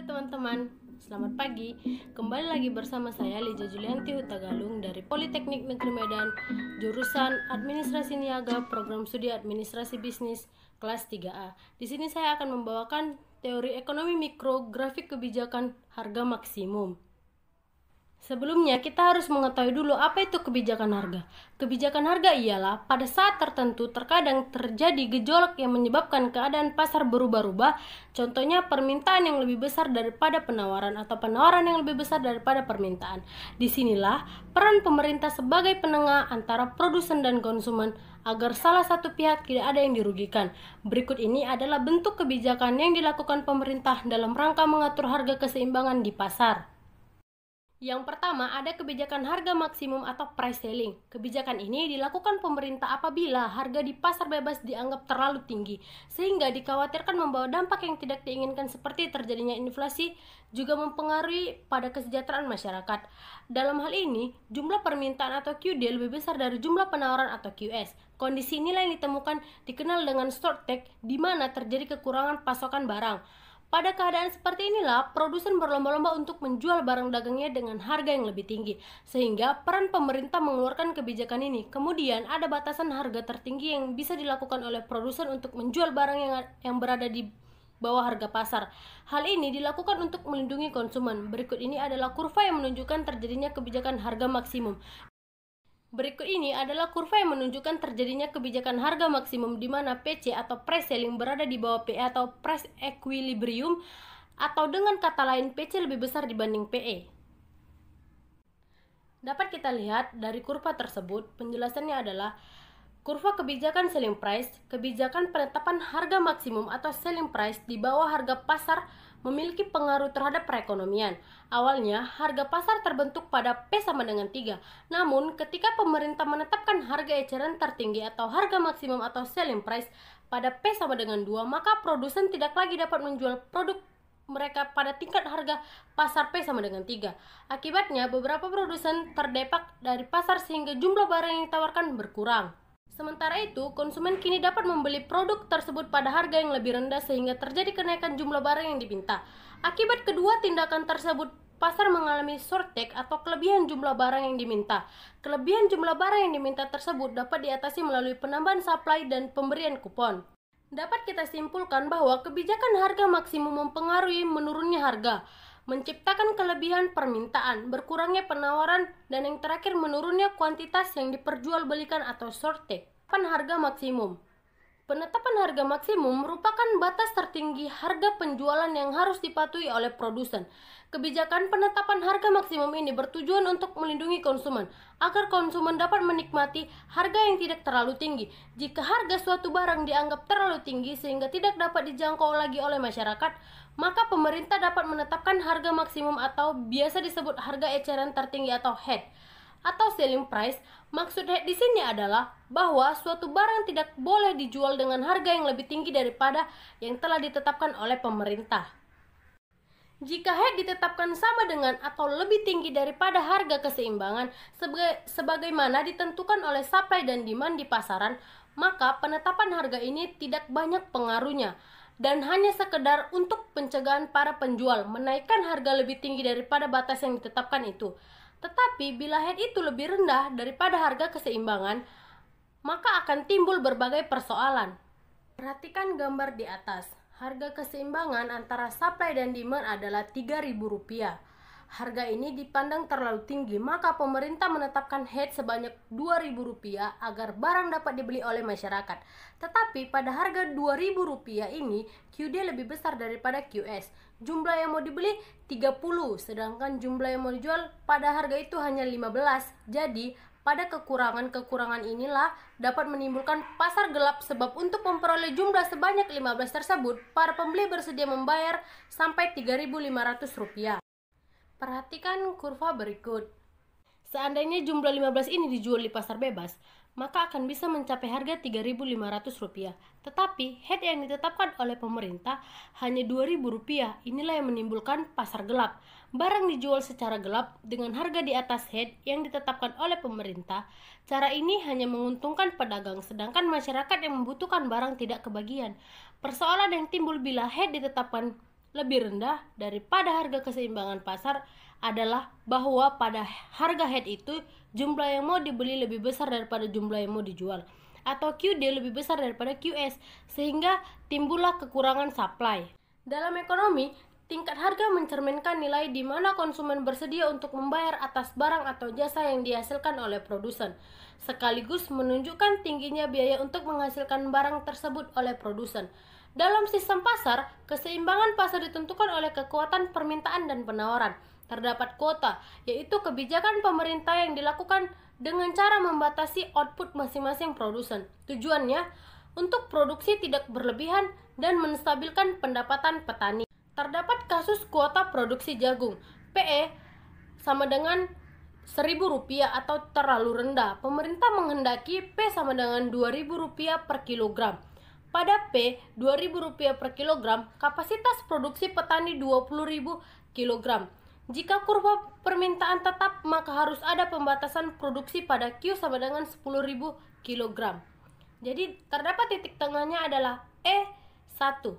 Halo teman-teman, selamat pagi. Kembali lagi bersama saya Lija Julianti Hutagalung dari Politeknik Negeri Medan, jurusan Administrasi Niaga, Program Studi Administrasi Bisnis kelas 3A. Di sini saya akan membawakan teori ekonomi mikro, grafik kebijakan harga maksimum. Sebelumnya, kita harus mengetahui dulu apa itu kebijakan harga. Kebijakan harga ialah pada saat tertentu terkadang terjadi gejolak yang menyebabkan keadaan pasar berubah-ubah. Contohnya permintaan yang lebih besar daripada penawaran atau penawaran yang lebih besar daripada permintaan. Disinilah peran pemerintah sebagai penengah antara produsen dan konsumen agar salah satu pihak tidak ada yang dirugikan. Berikut ini adalah bentuk kebijakan yang dilakukan pemerintah dalam rangka mengatur harga keseimbangan di pasar. Yang pertama, ada kebijakan harga maksimum atau price selling. Kebijakan ini dilakukan pemerintah apabila harga di pasar bebas dianggap terlalu tinggi, sehingga dikhawatirkan membawa dampak yang tidak diinginkan seperti terjadinya inflasi, juga mempengaruhi pada kesejahteraan masyarakat. Dalam hal ini, jumlah permintaan atau QD lebih besar dari jumlah penawaran atau QS. Kondisi inilah yang ditemukan dikenal dengan shortage, di mana terjadi kekurangan pasokan barang. Pada keadaan seperti inilah, produsen berlomba-lomba untuk menjual barang dagangnya dengan harga yang lebih tinggi, sehingga peran pemerintah mengeluarkan kebijakan ini. Kemudian, ada batasan harga tertinggi yang bisa dilakukan oleh produsen untuk menjual barang yang berada di bawah harga pasar. Hal ini dilakukan untuk melindungi konsumen. Berikut ini adalah kurva yang menunjukkan terjadinya kebijakan harga maksimum. Berikut ini adalah kurva yang menunjukkan terjadinya kebijakan harga maksimum di mana PC atau price selling berada di bawah PE atau price equilibrium, atau dengan kata lain PC lebih besar dibanding PE. Dapat kita lihat dari kurva tersebut, penjelasannya adalah kurva kebijakan selling price, kebijakan penetapan harga maksimum atau selling price di bawah harga pasar memiliki pengaruh terhadap perekonomian. Awalnya, harga pasar terbentuk pada P sama dengan 3. Namun, ketika pemerintah menetapkan harga eceran tertinggi atau harga maksimum atau selling price pada P sama dengan 2, maka produsen tidak lagi dapat menjual produk mereka pada tingkat harga pasar P sama dengan 3. Akibatnya, beberapa produsen terdepak dari pasar sehingga jumlah barang yang ditawarkan berkurang. Sementara itu, konsumen kini dapat membeli produk tersebut pada harga yang lebih rendah sehingga terjadi kenaikan jumlah barang yang diminta. Akibat kedua tindakan tersebut, pasar mengalami shortage atau kelebihan jumlah barang yang diminta. Kelebihan jumlah barang yang diminta tersebut dapat diatasi melalui penambahan supply dan pemberian kupon. Dapat kita simpulkan bahwa kebijakan harga maksimum mempengaruhi menurunnya harga, menciptakan kelebihan permintaan, berkurangnya penawaran, dan yang terakhir menurunnya kuantitas yang diperjualbelikan atau shortage. Harga maksimum. Penetapan harga maksimum merupakan batas tertinggi harga penjualan yang harus dipatuhi oleh produsen. Kebijakan penetapan harga maksimum ini bertujuan untuk melindungi konsumen, agar konsumen dapat menikmati harga yang tidak terlalu tinggi. Jika harga suatu barang dianggap terlalu tinggi sehingga tidak dapat dijangkau lagi oleh masyarakat, maka pemerintah dapat menetapkan harga maksimum atau biasa disebut harga eceran tertinggi atau head atau selling price. Maksud head di sini adalah bahwa suatu barang tidak boleh dijual dengan harga yang lebih tinggi daripada yang telah ditetapkan oleh pemerintah. Jika head ditetapkan sama dengan atau lebih tinggi daripada harga keseimbangan sebagaimana ditentukan oleh supply dan demand di pasaran, maka penetapan harga ini tidak banyak pengaruhnya dan hanya sekedar untuk pencegahan para penjual menaikkan harga lebih tinggi daripada batas yang ditetapkan itu. Tetapi bila head itu lebih rendah daripada harga keseimbangan, maka akan timbul berbagai persoalan. Perhatikan gambar di atas. Harga keseimbangan antara supply dan demand adalah Rp3.000. Harga ini dipandang terlalu tinggi, maka pemerintah menetapkan head sebanyak Rp2.000 agar barang dapat dibeli oleh masyarakat. Tetapi pada harga Rp2.000 ini, QD lebih besar daripada QS. Jumlah yang mau dibeli 30, sedangkan jumlah yang mau dijual pada harga itu hanya 15. Jadi, pada kekurangan-kekurangan inilah dapat menimbulkan pasar gelap, sebab untuk memperoleh jumlah sebanyak 15 tersebut, para pembeli bersedia membayar sampai Rp3.500. Perhatikan kurva berikut. Seandainya jumlah 15 ini dijual di pasar bebas, maka akan bisa mencapai harga Rp3.500. Tetapi head yang ditetapkan oleh pemerintah hanya Rp2.000. Inilah yang menimbulkan pasar gelap. Barang dijual secara gelap dengan harga di atas head yang ditetapkan oleh pemerintah. Cara ini hanya menguntungkan pedagang, sedangkan masyarakat yang membutuhkan barang tidak kebagian. Persoalan yang timbul bila head ditetapkan lebih rendah daripada harga keseimbangan pasar adalah bahwa pada harga head itu jumlah yang mau dibeli lebih besar daripada jumlah yang mau dijual, atau QD lebih besar daripada QS, sehingga timbullah kekurangan supply. Dalam ekonomi, tingkat harga mencerminkan nilai di mana konsumen bersedia untuk membayar atas barang atau jasa yang dihasilkan oleh produsen, sekaligus menunjukkan tingginya biaya untuk menghasilkan barang tersebut oleh produsen. Dalam sistem pasar, keseimbangan pasar ditentukan oleh kekuatan permintaan dan penawaran. Terdapat kuota, yaitu kebijakan pemerintah yang dilakukan dengan cara membatasi output masing-masing produsen. Tujuannya untuk produksi tidak berlebihan dan menstabilkan pendapatan petani. Terdapat kasus kuota produksi jagung, PE sama dengan Rp1.000 atau terlalu rendah. Pemerintah menghendaki P sama dengan Rp2.000 per kilogram. Pada P Rp2.000 per kilogram, kapasitas produksi petani 20.000 kilogram. Jika kurva permintaan tetap, maka harus ada pembatasan produksi pada Q sama dengan 10.000 kilogram. Jadi terdapat titik tengahnya adalah E1.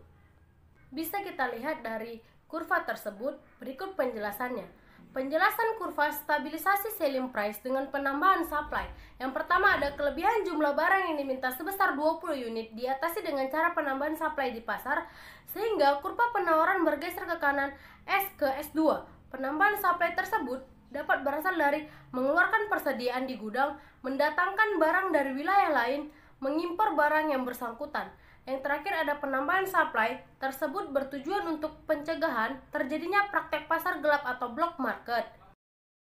Bisa kita lihat dari kurva tersebut, berikut penjelasannya. Penjelasan kurva stabilisasi selling price dengan penambahan supply. Yang pertama, ada kelebihan jumlah barang yang diminta sebesar 20 unit diatasi dengan cara penambahan supply di pasar, sehingga kurva penawaran bergeser ke kanan S ke S2. Penambahan supply tersebut dapat berasal dari mengeluarkan persediaan di gudang, mendatangkan barang dari wilayah lain, mengimpor barang yang bersangkutan. Yang terakhir ada penambahan supply tersebut bertujuan untuk pencegahan terjadinya praktek pasar gelap atau block market.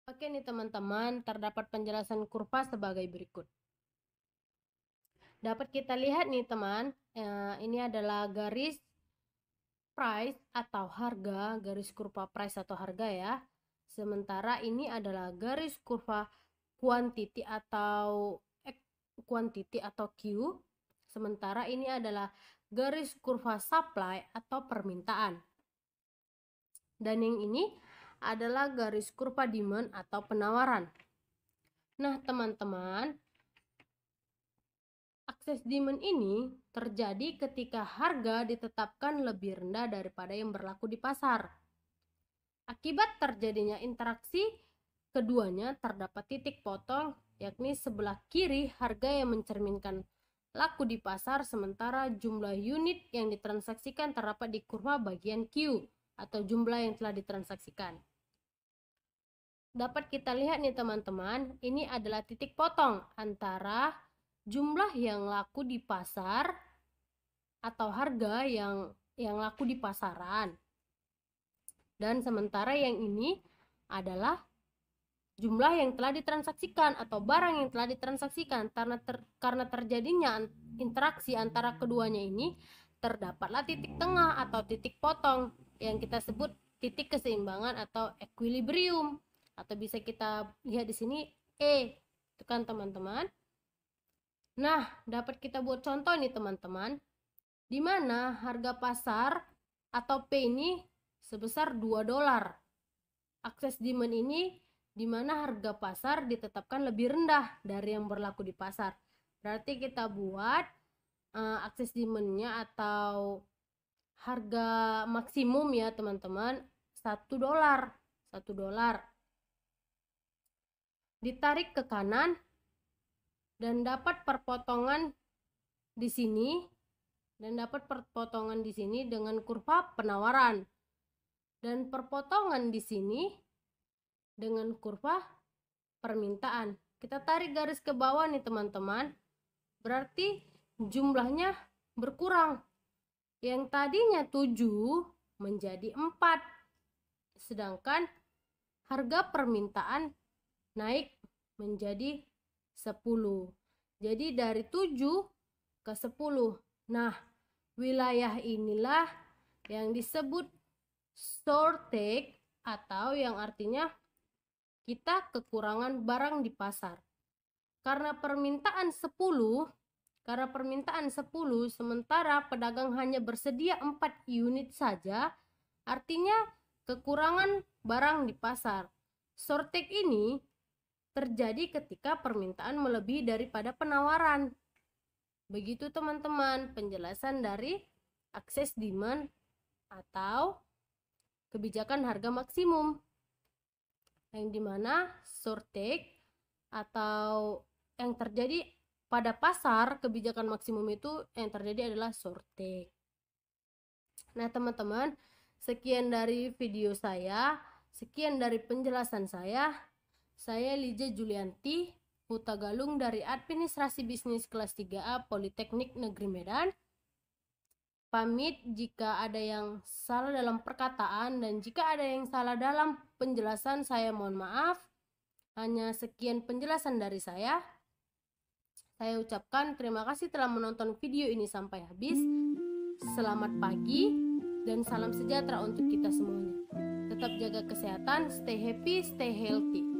Oke nih teman-teman, terdapat penjelasan kurva sebagai berikut. Dapat kita lihat nih teman, ini adalah garis price atau harga, garis kurva price atau harga ya. Sementara ini adalah garis kurva quantity atau Q. Sementara ini adalah garis kurva supply atau permintaan. Dan yang ini adalah garis kurva demand atau penawaran. Nah, teman-teman, akses demand ini terjadi ketika harga ditetapkan lebih rendah daripada yang berlaku di pasar. Akibat terjadinya interaksi keduanya, terdapat titik potong, yakni sebelah kiri harga yang mencerminkan laku di pasar, sementara jumlah unit yang ditransaksikan terdapat di kurva bagian Q atau jumlah yang telah ditransaksikan. Dapat kita lihat nih teman-teman, ini adalah titik potong antara jumlah yang laku di pasar atau harga yang laku di pasaran, dan sementara yang ini adalah jumlah yang telah ditransaksikan atau barang yang telah ditransaksikan. Karena terjadinya interaksi antara keduanya ini, terdapatlah titik tengah atau titik potong yang kita sebut titik keseimbangan atau equilibrium, atau bisa kita lihat di sini E, itu kan teman-teman. Nah, dapat kita buat contoh nih teman-teman, di mana harga pasar atau P ini sebesar $2. Akses demand ini di mana harga pasar ditetapkan lebih rendah dari yang berlaku di pasar. Berarti kita buat akses demand-nya atau harga maksimum ya teman-teman, $1. Ditarik ke kanan dan dapat perpotongan di sini dengan kurva penawaran, dan perpotongan di sini dengan kurva permintaan. Kita tarik garis ke bawah nih teman-teman, berarti jumlahnya berkurang. Yang tadinya 7 menjadi 4, sedangkan harga permintaan naik menjadi 10. Jadi dari 7 ke 10. Nah, wilayah inilah yang disebut shortage, atau yang artinya kita kekurangan barang di pasar. Karena permintaan 10, sementara pedagang hanya bersedia 4 unit saja, artinya kekurangan barang di pasar. Shortage ini terjadi ketika permintaan melebihi daripada penawaran. Begitu teman-teman penjelasan dari akses demand atau kebijakan harga maksimum, yang dimana short take atau yang terjadi pada pasar kebijakan maksimum itu yang terjadi adalah short take. Nah teman-teman, sekian dari video saya, sekian dari penjelasan saya Liza Julianti Huta Galung dari Administrasi Bisnis kelas 3A Politeknik Negeri Medan. Pamit jika ada yang salah dalam perkataan dan jika ada yang salah dalam penjelasan, saya mohon maaf. Hanya sekian penjelasan dari saya. Saya ucapkan terima kasih telah menonton video ini sampai habis. Selamat pagi dan salam sejahtera untuk kita semuanya. Tetap jaga kesehatan, stay happy, stay healthy.